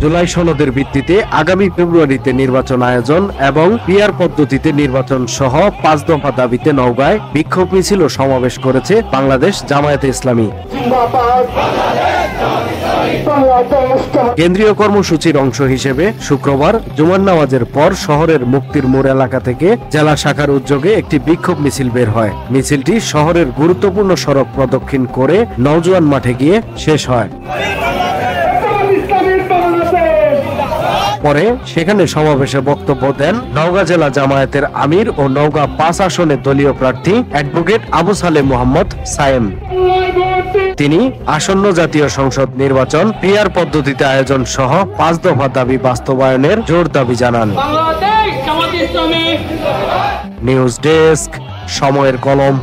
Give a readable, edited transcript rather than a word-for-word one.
জুলাই সনদের ভিত্তিতে আগামী ফেব্রুয়ারিতে নির্বাচন আয়োজন এবং পিআর পদ্ধতিতে নির্বাচন সহ 5 দফা দাবিতে নওগাঁয় বিক্ষোভ মিছিল ও সমাবেশ করেছে বাংলাদেশ জামায়াতে ইসলামী। কেন্দ্রীয় কর্মসূচির অংশ হিসেবে শুক্রবার জুমার নামাজের পর শহরের মুক্তির মোড় এলাকা থেকে জেলা শাখার উদ্যোগে একটি বিক্ষোভ মিছিল বের হয়। মিছিলটি শহরের গুরুত্বপূর্ণ সড়ক প্রদক্ষিণ করে নওজোয়ান মাঠে গিয়ে শেষ হয়। পরে সেখানে সমাবেশে বক্তব্য দেন নওগাঁ জেলা জামায়াতের আমির ও নওগাঁ 5 আসনের দলীয় প্রার্থী অ্যাডভোকেট আবু সালেহ মোহাম্মদ সায়েম। তিনি আসন্ন জাতীয় সংসদ নির্বাচন পিআর পদ্ধতিতে আয়োজন সহ 5 দফা দাবি বাস্তবায়নের জোর দাবি জানান। নিউজ ডেস্ক, সময়ের কলম।